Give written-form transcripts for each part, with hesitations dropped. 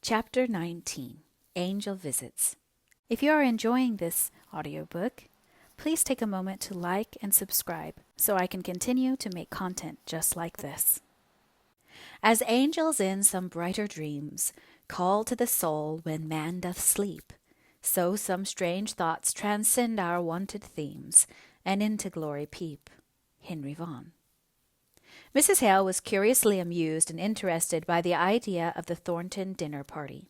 Chapter 19, Angel Visits. If you are enjoying this audiobook, please take a moment to like and subscribe so I can continue to make content just like this. As angels in some brighter dreams call to the soul when man doth sleep, so some strange thoughts transcend our wonted themes and into glory peep. Henry Vaughan. Mrs. Hale was curiously amused and interested by the idea of the Thornton dinner party.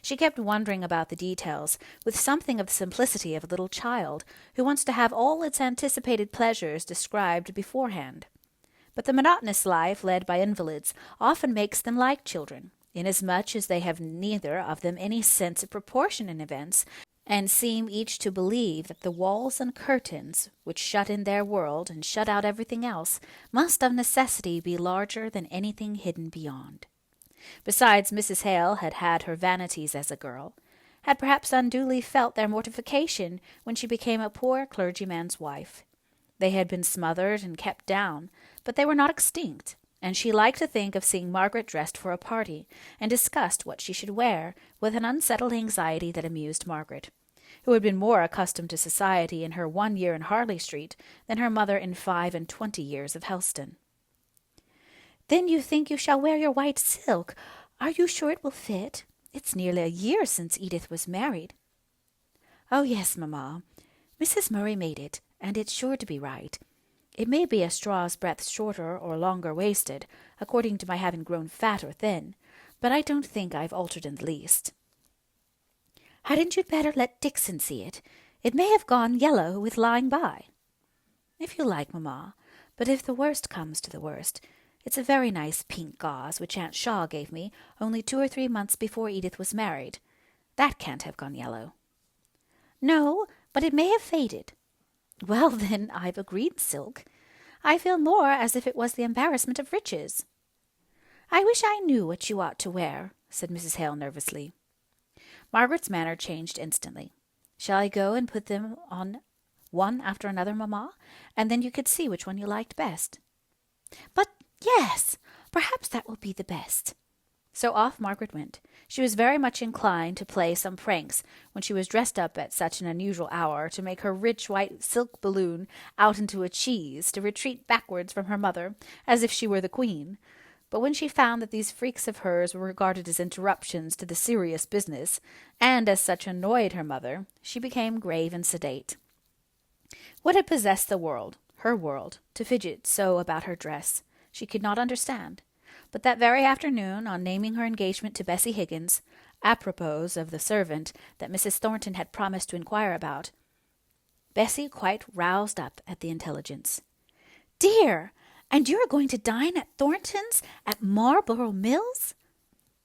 She kept wondering about the details, with something of the simplicity of a little child who wants to have all its anticipated pleasures described beforehand. But the monotonous life led by invalids often makes them like children, inasmuch as they have neither of them any sense of proportion in events, and seem each to believe that the walls and curtains which shut in their world and shut out everything else must of necessity be larger than anything hidden beyond. Besides, Mrs. Hale had had her vanities as a girl, had perhaps unduly felt their mortification when she became a poor clergyman's wife. They had been smothered and kept down, but they were not extinct, and she liked to think of seeing Margaret dressed for a party, and discussed what she should wear, with an unsettled anxiety that amused Margaret, who had been more accustomed to society in her 1 year in Harley Street than her mother in 25 years of Helston. "Then you think you shall wear your white silk? Are you sure it will fit? It's nearly a year since Edith was married." "Oh, yes, mamma. Mrs. Murray made it, and it's sure to be right. It may be a straw's breadth shorter or longer waisted, according to my having grown fat or thin, but I don't think I've altered in the least." "Hadn't you better let Dixon see it? It may have gone yellow with lying by." "If you like, mamma, but if the worst comes to the worst, it's a very nice pink gauze which Aunt Shaw gave me only 2 or 3 months before Edith was married. That can't have gone yellow." "No, but it may have faded." "Well, then, I've a green silk. I feel more as if it was the embarrassment of riches." "I wish I knew what you ought to wear," said Mrs. Hale nervously. Margaret's manner changed instantly. "Shall I go and put them on one after another, mamma, and then you could see which one you liked best?" "But yes, perhaps that will be the best." So off Margaret went. She was very much inclined to play some pranks when she was dressed up at such an unusual hour, to make her rich white silk balloon out into a cheese, to retreat backwards from her mother, as if she were the queen. But when she found that these freaks of hers were regarded as interruptions to the serious business, and as such annoyed her mother, she became grave and sedate. What had possessed the world, her world, to fidget so about her dress, she could not understand. But that very afternoon, on naming her engagement to Bessie Higgins, apropos of the servant that Mrs. Thornton had promised to inquire about, Bessie quite roused up at the intelligence. "Dear! And you are going to dine at Thornton's at Marlborough Mills?"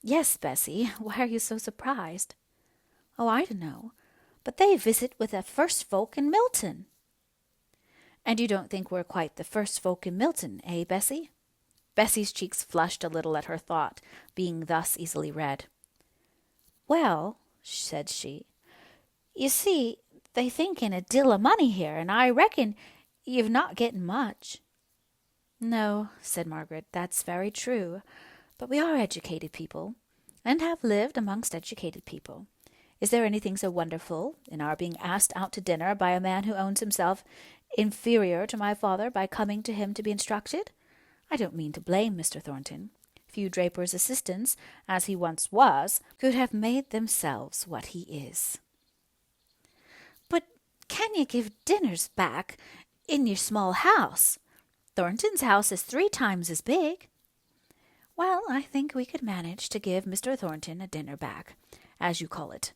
"Yes, Bessie. Why are you so surprised?" "Oh, I don't know. But they visit with the first folk in Milton." "And you don't think we're quite the first folk in Milton, eh, Bessie?" Bessie's cheeks flushed a little at her thought, being thus easily read. "Well," said she, "you see, they think in a deal of money here, and I reckon you've not getting much." "No," said Margaret, "that's very true. But we are educated people, and have lived amongst educated people. Is there anything so wonderful in our being asked out to dinner by a man who owns himself inferior to my father by coming to him to be instructed? I don't mean to blame Mr. Thornton. Few Draper's assistants, as he once was, could have made themselves what he is." "But can you give dinners back in your small house? Thornton's house is 3 times as big." "Well, I think we could manage to give Mr. Thornton a dinner back, as you call it.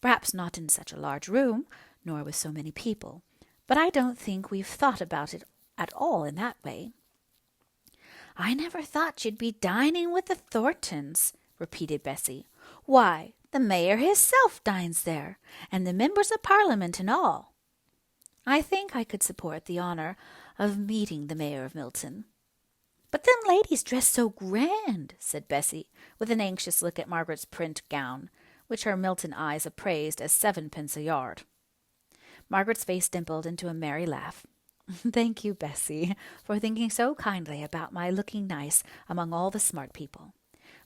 Perhaps not in such a large room, nor with so many people, but I don't think we've thought about it at all in that way." "I never thought you'd be dining with the Thorntons," repeated Bessie. "Why, the mayor hisself dines there, and the members of Parliament and all." "I think I could support the honour of meeting the mayor of Milton." "But them ladies dress so grand," said Bessie, with an anxious look at Margaret's print gown, which her Milton eyes appraised as 7d. a yard. Margaret's face dimpled into a merry laugh. "Thank you, Bessie, for thinking so kindly about my looking nice among all the smart people.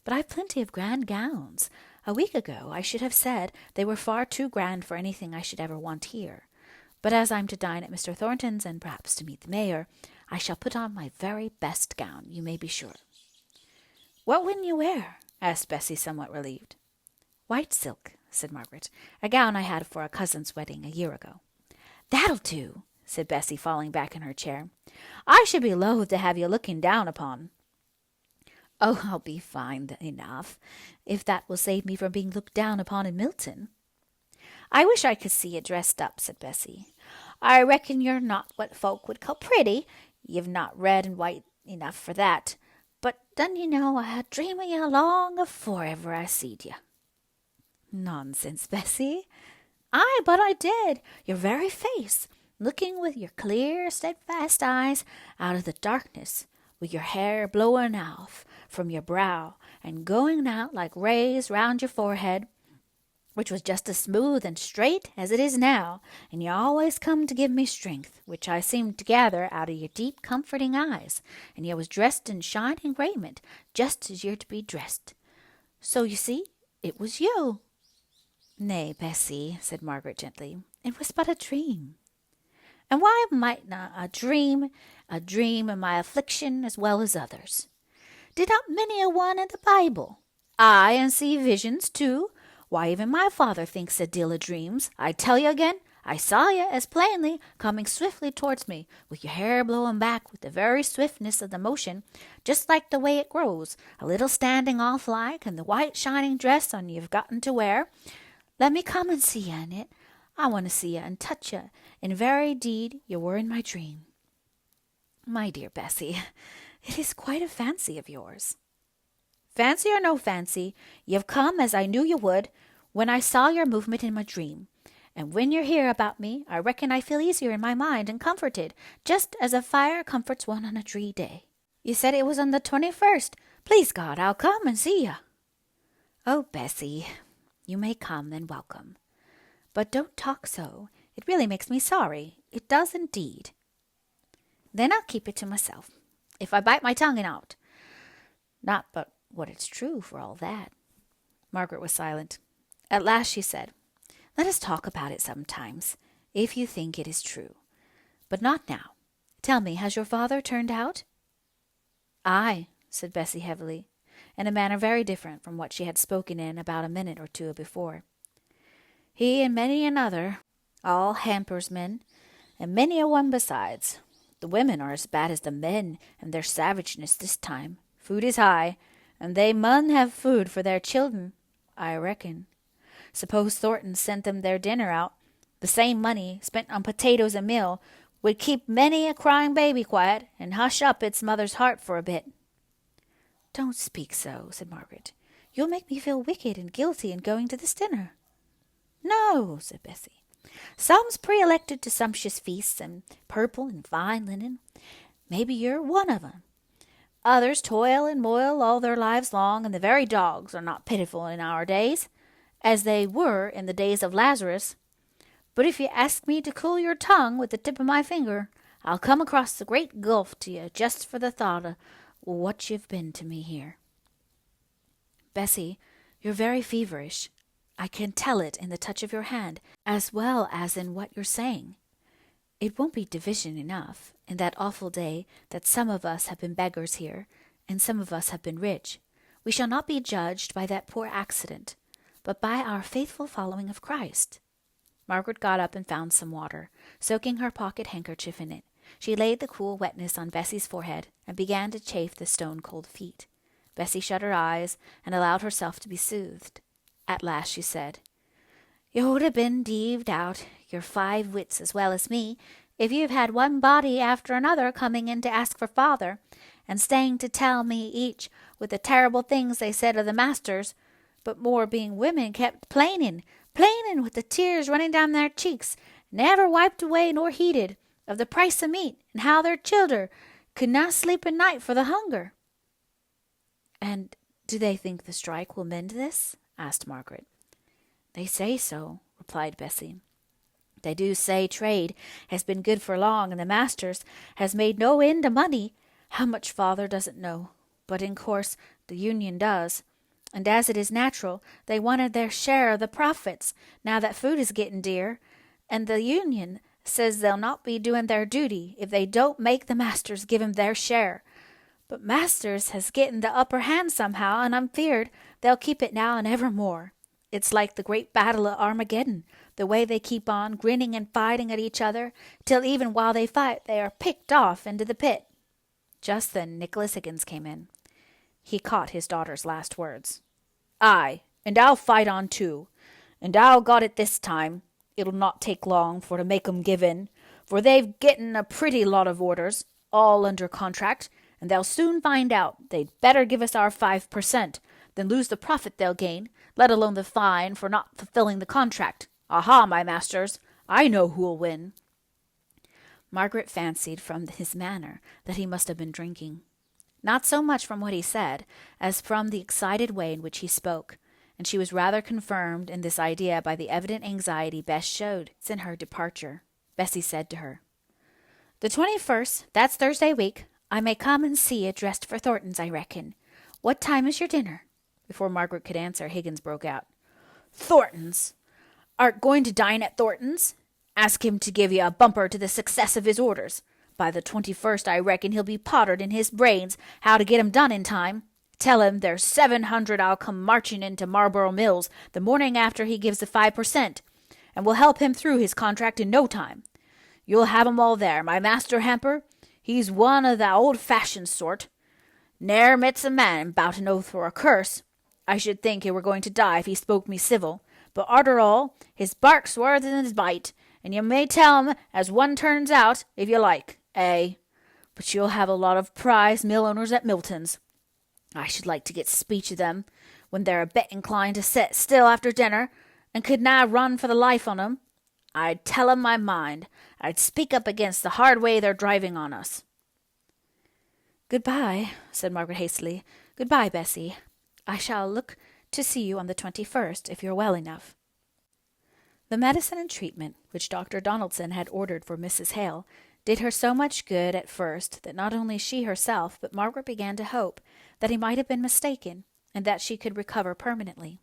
But I've plenty of grand gowns, A week ago I should have said they were far too grand for anything I should ever want here. But as I'm to dine at Mr. Thornton's and perhaps to meet the mayor, I shall put on my very best gown, you may be sure." "What wouldn't you wear?" asked Bessie, somewhat relieved. "White silk," said Margaret, "a gown I had for a cousin's wedding a year ago." "That'll do," said Bessie, falling back in her chair. "I should be loath to have you looking down upon." "Oh, I'll be fine enough, if that will save me from being looked down upon in Milton." "I wish I could see you dressed up," said Bessie. "I reckon you're not what folk would call pretty. You've not red and white enough for that. But done you know I had dream of you long afore ever I seed you." "Nonsense, Bessie." "Aye, but I did. Your very face, looking with your clear, steadfast eyes out of the darkness, with your hair blowing off from your brow and going out like rays round your forehead, which was just as smooth and straight as it is now, and you always come to give me strength, which I seemed to gather out of your deep, comforting eyes, and you was dressed in shining raiment, just as you're to be dressed. So you see, it was you." "Nay, Bessie," said Margaret gently, "it was but a dream." "And why might not a dream of my affliction as well as others? Did not many a one in the Bible? Aye, and see visions too? Why, even my father thinks a deal of dreams. I tell you again, I saw you as plainly coming swiftly towards me, with your hair blowing back with the very swiftness of the motion, just like the way it grows, a little standing off like, and the white shining dress on you've gotten to wear. Let me come and see you in it. I want to see you and touch you. In very deed, you were in my dream." "My dear Bessie, it is quite a fancy of yours." "Fancy or no fancy, you've come as I knew you would, when I saw your movement in my dream. And when you're here about me, I reckon I feel easier in my mind and comforted, just as a fire comforts one on a dree day. You said it was on the 21st. Please God, I'll come and see you." "Oh, Bessie, you may come and welcome. But don't talk so. It really makes me sorry. It does indeed." "Then I'll keep it to myself, if I bite my tongue out. Not but what it's true for all that." Margaret was silent. At last she said, "Let us talk about it sometimes, if you think it is true. But not now. Tell me, has your father turned out?" "Aye," said Bessie heavily, in a manner very different from what she had spoken in about a minute or two before. "He and many another, all hampers men, and many a one besides. The women are as bad as the men and their savageness this time. Food is high, and they mun have food for their children, I reckon. Suppose Thornton sent them their dinner out, the same money spent on potatoes and meal would keep many a crying baby quiet and hush up its mother's heart for a bit." "Don't speak so," said Margaret. "You'll make me feel wicked and guilty in going to this dinner." "No," said Bessie. "Some's pre-elected to sumptuous feasts and purple and fine linen. Maybe you're one of 'em. Others toil and moil all their lives long, and the very dogs are not pitiful in our days, as they were in the days of Lazarus. But if you ask me to cool your tongue with the tip of my finger, I'll come across the great gulf to you just for the thought of what you've been to me here." "Bessie, you're very feverish. I can tell it in the touch of your hand, as well as in what you're saying. It won't be division enough, in that awful day, that some of us have been beggars here, and some of us have been rich. We shall not be judged by that poor accident, but by our faithful following of Christ." Margaret got up and found some water. Soaking her pocket handkerchief in it, she laid the cool wetness on Bessie's forehead and began to chafe the stone-cold feet. Bessie shut her eyes and allowed herself to be soothed. At last she said, "You'd have been deaved out, your 5 wits as well as me, if you've had one body after another coming in to ask for father, and staying to tell me each with the terrible things they said of the masters, but more being women kept plainin' with the tears running down their cheeks, never wiped away nor heeded, of the price of meat, and how their childer could not sleep at night for the hunger." "And do they think the strike will mend this?" asked Margaret. "They say so," replied Bessie. "They do say trade has been good for long, and the masters has made no end of money. How much father doesn't know, but in course the union does. And as it is natural, they wanted their share of the profits, now that food is getting dear, and the union says they'll not be doing their duty if they don't make the masters give 'em their share. But masters has getting the upper hand somehow, and I'm feared they'll keep it now and evermore. It's like the great battle of Armageddon, the way they keep on grinning and fighting at each other, till even while they fight they are picked off into the pit." Just then Nicholas Higgins came in. He caught his daughter's last words. "Aye, and I'll fight on too. And I'll got it this time. It'll not take long for to make 'em give in, for they've getten a pretty lot of orders, all under contract, and they'll soon find out they'd better give us our 5% than lose the profit they'll gain, let alone the fine for not fulfilling the contract. Aha, my masters, I know who'll win." Margaret fancied from his manner that he must have been drinking. Not so much from what he said, as from the excited way in which he spoke, and she was rather confirmed in this idea by the evident anxiety Bess showed in her departure. Bessie said to her, "The 21st, that's Thursday week. I may come and see you dressed for Thornton's, I reckon. What time is your dinner?" Before Margaret could answer, Higgins broke out. "Thornton's? Art going to dine at Thornton's? Ask him to give you a bumper to the success of his orders. By the 21st, I reckon he'll be pottered in his brains how to get 'em done in time. Tell him there's 700 I'll come marching into Marlborough Mills the morning after he gives the 5%, and will help him through his contract in no time. You'll have 'em all there. My master Hamper, he's one o' the old-fashioned sort. Ne'er met's a man 'bout an oath or a curse. I should think he were going to die if he spoke me civil, but arter all, his bark's worse than his bite, and you may tell him as one turns out, if you like. But you'll have a lot of prize mill owners at Milton's. I should like to get speech of them, when they're a bit inclined to set still after dinner, and could nigh run for the life on 'em. I'd tell 'em my mind. I'd speak up against the hard way they're driving on us." "Good-bye," said Margaret hastily. "Good-bye, Bessie. I shall look to see you on the 21st, if you're well enough." The medicine and treatment which Dr. Donaldson had ordered for Mrs. Hale did her so much good at first that not only she herself but Margaret began to hope that he might have been mistaken, and that she could recover permanently.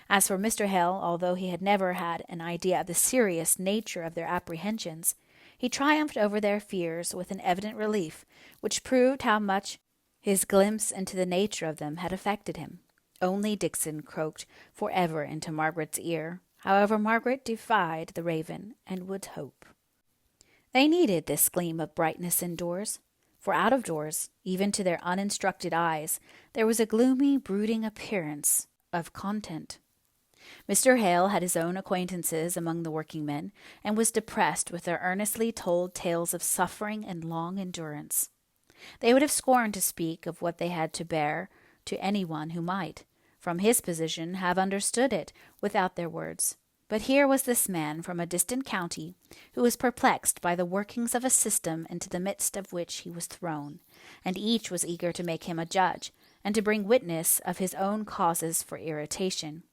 As for Mr. Hale, although he had never had an idea of the serious nature of their apprehensions, he triumphed over their fears with an evident relief, which proved how much his glimpse into the nature of them had affected him. Only Dixon croaked for ever into Margaret's ear. However, Margaret defied the raven, and would hope. They needed this gleam of brightness indoors, for out of doors, even to their uninstructed eyes, there was a gloomy, brooding appearance of content. Mr. Hale had his own acquaintances among the working-men, and was depressed with their earnestly told tales of suffering and long endurance. They would have scorned to speak of what they had to bear to any one who might, from his position, have understood it without their words. But here was this man from a distant county, who was perplexed by the workings of a system into the midst of which he was thrown, and each was eager to make him a judge, and to bring witness of his own causes for irritation.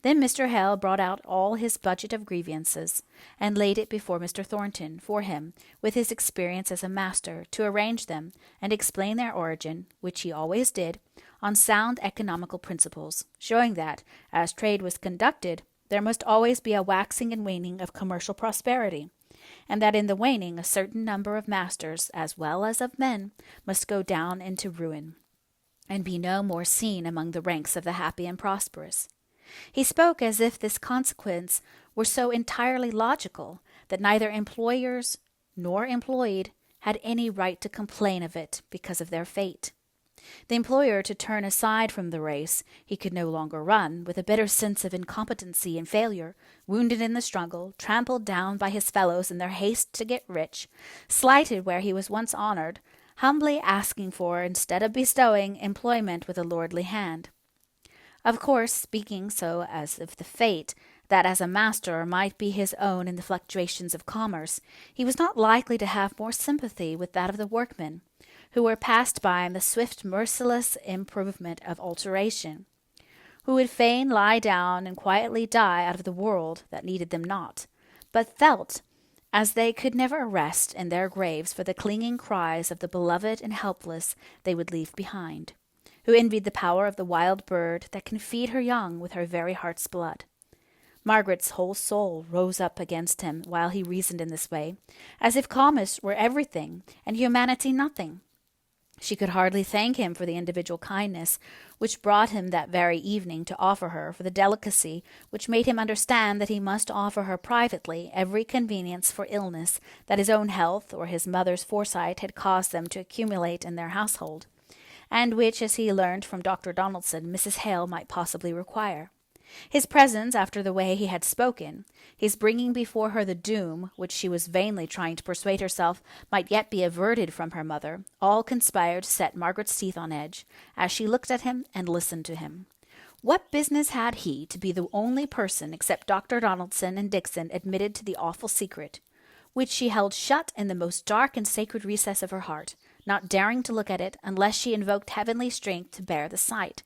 Then Mr. Hale brought out all his budget of grievances, and laid it before Mr. Thornton for him, with his experience as a master, to arrange them, and explain their origin, which he always did, on sound economical principles, showing that, as trade was conducted, there must always be a waxing and waning of commercial prosperity, and that in the waning a certain number of masters, as well as of men, must go down into ruin, and be no more seen among the ranks of the happy and prosperous. He spoke as if this consequence were so entirely logical that neither employers nor employed had any right to complain of it because of their fate. The employer to turn aside from the race he could no longer run, with a bitter sense of incompetency and failure, wounded in the struggle, trampled down by his fellows in their haste to get rich, slighted where he was once honored, humbly asking for, instead of bestowing, employment with a lordly hand. Of course, speaking so as if the fate that as a master might be his own in the fluctuations of commerce, he was not likely to have more sympathy with that of the workmen, who were passed by in the swift, merciless improvement of alteration, who would fain lie down and quietly die out of the world that needed them not, but felt as they could never rest in their graves for the clinging cries of the beloved and helpless they would leave behind, who envied the power of the wild bird that can feed her young with her very heart's blood. Margaret's whole soul rose up against him while he reasoned in this way, as if commerce were everything and humanity nothing. She could hardly thank him for the individual kindness which brought him that very evening to offer her, for the delicacy which made him understand that he must offer her privately every convenience for illness that his own health or his mother's foresight had caused them to accumulate in their household, and which, as he learned from Dr. Donaldson, Mrs. Hale might possibly require. His presence, after the way he had spoken, his bringing before her the doom which she was vainly trying to persuade herself might yet be averted from her mother, all conspired to set Margaret's teeth on edge, as she looked at him and listened to him. What business had he to be the only person except Dr. Donaldson and Dixon admitted to the awful secret, which she held shut in the most dark and sacred recess of her heart, not daring to look at it unless she invoked heavenly strength to bear the sight,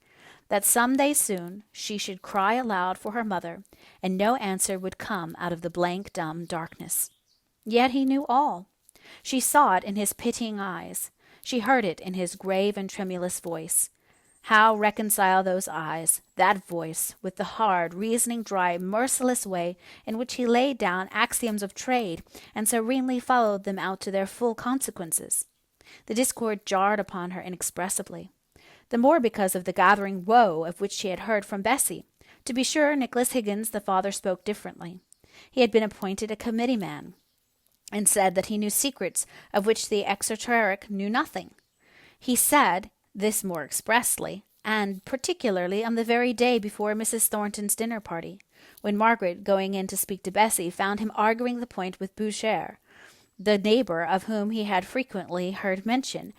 that some day soon she should cry aloud for her mother, and no answer would come out of the blank, dumb darkness. Yet he knew all. She saw it in his pitying eyes. She heard it in his grave and tremulous voice. How reconcile those eyes, that voice, with the hard, reasoning, dry, merciless way in which he laid down axioms of trade and serenely followed them out to their full consequences? The discord jarred upon her inexpressibly, the more because of the gathering woe of which she had heard from Bessie. To be sure, Nicholas Higgins, the father, spoke differently. He had been appointed a committee man, and said that he knew secrets of which the exoteric knew nothing. He said this more expressly, and particularly on the very day before Mrs. Thornton's dinner party, when Margaret, going in to speak to Bessie, found him arguing the point with Boucher, the neighbor of whom he had frequently heard mention,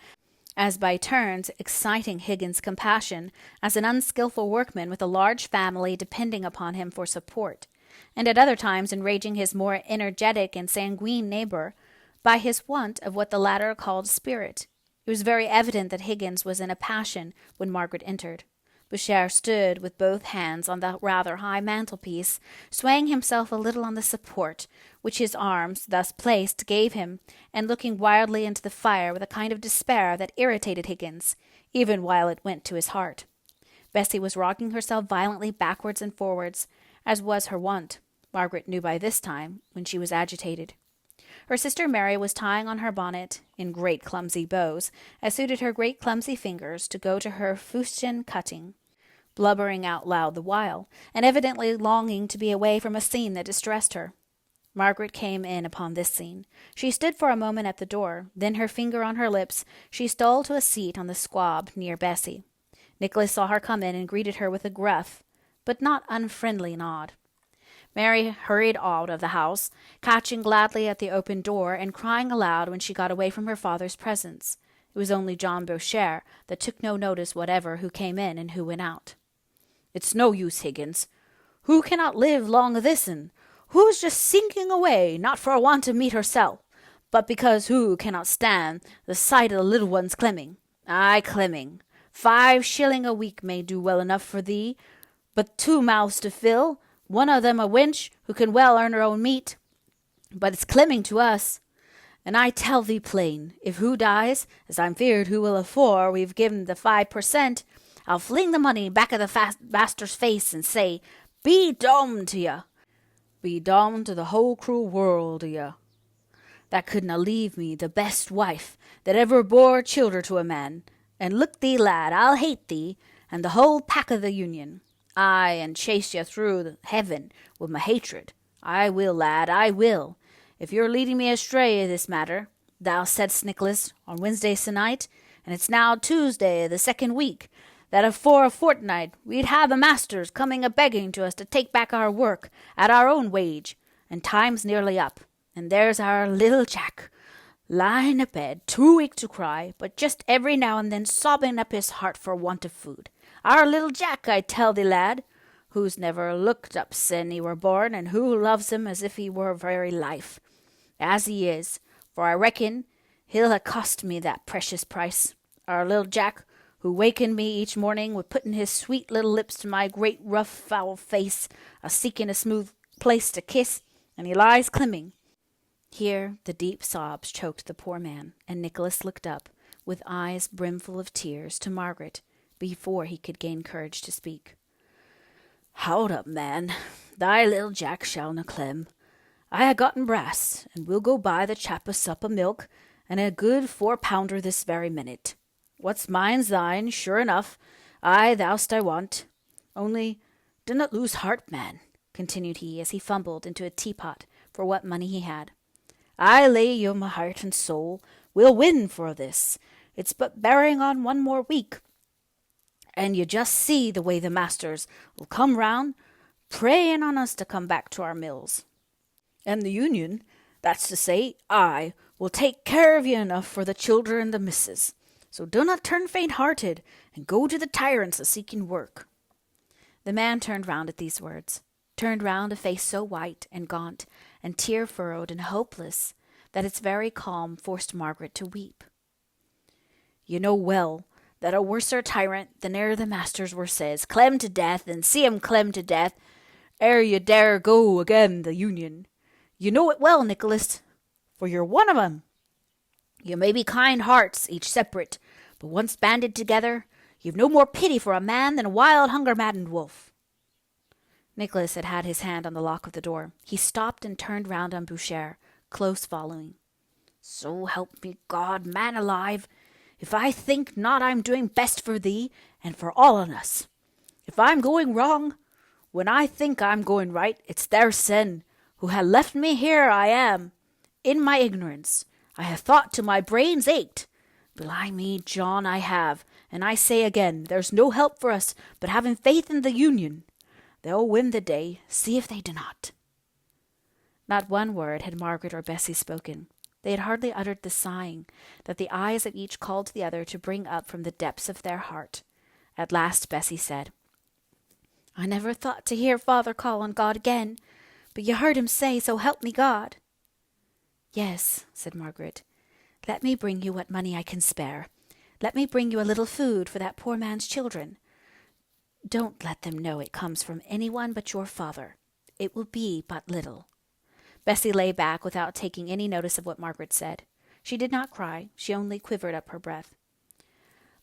as by turns exciting Higgins' compassion as an unskilful workman with a large family depending upon him for support, and at other times enraging his more energetic and sanguine neighbor by his want of what the latter called spirit. It was very evident that Higgins was in a passion when Margaret entered. Boucher stood with both hands on the rather high mantelpiece, swaying himself a little on the support which his arms, thus placed, gave him, and looking wildly into the fire with a kind of despair that irritated Higgins, even while it went to his heart. Bessie was rocking herself violently backwards and forwards, as was her wont, Margaret knew by this time, when she was agitated. Her sister Mary was tying on her bonnet, in great clumsy bows, as suited her great clumsy fingers, to go to her fustian cutting, blubbering out loud the while, and evidently longing to be away from a scene that distressed her. Margaret came in upon this scene. She stood for a moment at the door, then, her finger on her lips, she stole to a seat on the squab near Bessie. Nicholas saw her come in and greeted her with a gruff, but not unfriendly nod. Mary hurried out of the house, catching gladly at the open door and crying aloud when she got away from her father's presence. It was only John Boucher that took no notice whatever who came in and who went out. "It's no use, Higgins. Who cannot live long o' this'n? Who's just sinking away, not for want of meat herself, but because who cannot stand the sight of the little ones clemming. Ay, clemming. 5 shilling a week may do well enough for thee, but 2 mouths to fill, one o' them a wench who can well earn her own meat. But it's clemming to us. And I tell thee plain, if who dies, as I'm feared who will afore we've given the 5%, I'll fling the money back of the master's face and say, Be dommed to ye. Be dommed to the whole cruel world o' ye. That couldna leave me the best wife that ever bore childer to a man. And look thee, lad, I'll hate thee, and the whole pack o' the Union. Ay, and chase ye through heaven with my hatred. I will, lad, I will. If you're leading me astray i' this matter, thou saidst, Nicholas, on Wednesday se'night, and it's now Tuesday the 2nd week, that afore a fortnight we'd have the masters coming a-begging to us to take back our work at our own wage, and time's nearly up, and there's our little Jack, lying abed, too weak to cry, but just every now and then sobbing up his heart for want of food. Our little Jack, I tell thee, lad, who's never looked up sin he were born, and who loves him as if he were very life, as he is, for I reckon he'll ha' cost me that precious price. Our little Jack, who wakened me each morning with putting his sweet little lips to my great rough foul face, a-seeking a smooth place to kiss, and he lies clemming." Here the deep sobs choked the poor man, and Nicholas looked up, with eyes brimful of tears, to Margaret, before he could gain courage to speak. "Hold up, man. Thy little Jack shall na clem. I ha' gotten brass, and we'll go buy the chap a sup o' milk, and a good 4-pounder this very minute. What's mine's thine, sure enough. Aye, thou'st I want. Only dinnot lose heart, man," continued he, as he fumbled into a teapot for what money he had. "I lay you my heart and soul, we'll win for this. It's but bearing on one more week, and you just see the way the masters will come round, praying on us to come back to our mills. And the Union, that's to say, I, will take care of you enough for the children and the missus. So do not turn faint-hearted, and go to the tyrants a-seeking work." The man turned round at these words, turned round a face so white and gaunt and tear-furrowed and hopeless that its very calm forced Margaret to weep. "You know well that a worser tyrant than e'er the masters were says, clem to death, and see 'em clem to death, ere you dare go again the Union. You know it well, Nicholas, for you're one of 'em. You may be kind hearts, each separate, but once banded together, you've no more pity for a man than a wild hunger-maddened wolf." Nicholas had had his hand on the lock of the door. He stopped and turned round on Boucher, close following. "So help me God, man alive, if I think not I'm doing best for thee and for all on us. If I'm going wrong, when I think I'm going right, it's their sin, who ha' left me here I am, in my ignorance. I ha' thought till my brains ached. Belie me, John, I have, and I say again, there's no help for us but having faith in the Union. They'll win the day, see if they do not." Not one word had Margaret or Bessie spoken. They had hardly uttered the sighing that the eyes of each called to the other to bring up from the depths of their heart. At last Bessie said, "I never thought to hear father call on God again, but you heard him say, so help me God." "Yes," said Margaret. "Let me bring you what money I can spare. Let me bring you a little food for that poor man's children. Don't let them know it comes from anyone but your father. It will be but little." Bessie lay back without taking any notice of what Margaret said. She did not cry. She only quivered up her breath.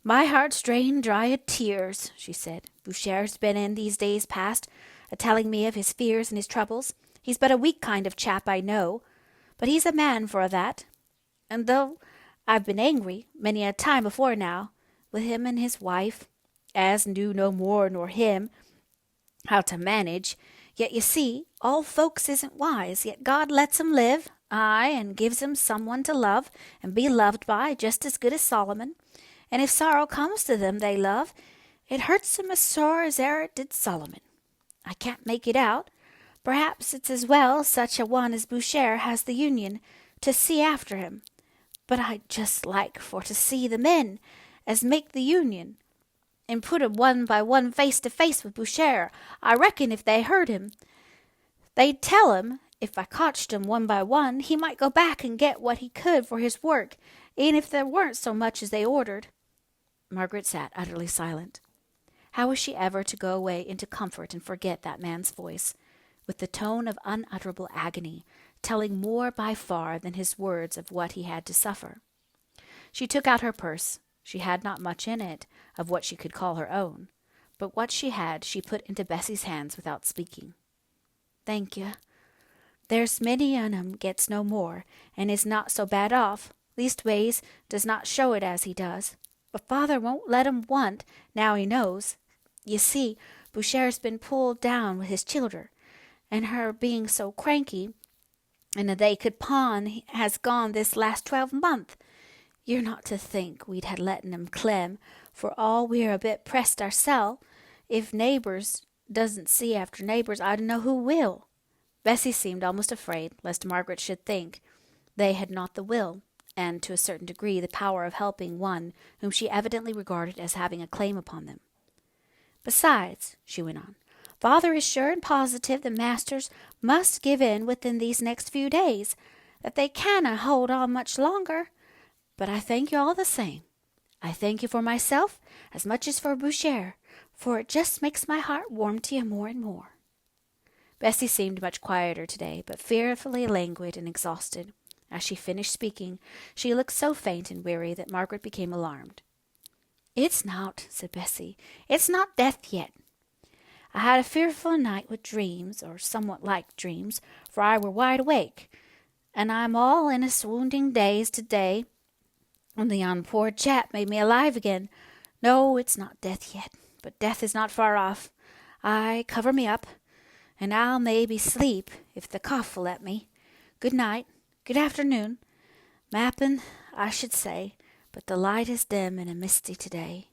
"My heart's drained dry o' tears," she said. "Boucher's been in these days past, a-telling me of his fears and his troubles. He's but a weak kind of chap, I know, but he's a man for a' that. And though I've been angry, many a time before now, with him and his wife, as knew no more nor him how to manage, yet you see, all folks isn't wise, yet God lets 'em live, aye, and gives 'em someone to love and be loved by, just as good as Solomon. And if sorrow comes to them they love, it hurts 'em as sore as e'er it did Solomon. I can't make it out. Perhaps it's as well such a one as Boucher has the Union to see after him. But I'd just like for to see the men as make the Union, and put 'em one by one face to face with Boucher. I reckon if they heard him, they'd tell him, if I cotched 'em one by one, he might go back and get what he could for his work, even if there weren't so much as they ordered." Margaret sat utterly silent. How was she ever to go away into comfort and forget that man's voice, with the tone of unutterable agony, telling more by far than his words of what he had to suffer? She took out her purse. She had not much in it of what she could call her own, but what she had she put into Bessie's hands without speaking. "Thank you. There's many on 'em gets no more, and is not so bad off, leastways does not show it as he does. But father won't let 'em want, now he knows. You see, Boucher's been pulled down with his childer, and her being so cranky, and they could pawn has gone this last 12-month. You're not to think we'd ha' letten 'em clem, for all we're a bit pressed oursel. If neighbours doesn't see after neighbours, I dunno who will." Bessie seemed almost afraid lest Margaret should think they had not the will, and to a certain degree the power of helping one whom she evidently regarded as having a claim upon them. "Besides," she went on, "father is sure and positive the masters must give in within these next few days, that they canna hold on much longer. But I thank you all the same. I thank you for myself as much as for Boucher, for it just makes my heart warm to you more and more." Bessie seemed much quieter today, but fearfully languid and exhausted. As she finished speaking, she looked so faint and weary that Margaret became alarmed. "It's not," said Bessie. "It's not death yet. I had a fearful night with dreams, or somewhat like dreams, for I were wide awake, and I'm all in a swounding daze to-day, and the yon poor chap made me alive again. No, it's not death yet, but death is not far off. Ay, cover me up, and I'll maybe sleep, if the cough will let me. Good night, good afternoon. Mappin', I should say, but the light is dim and misty to-day."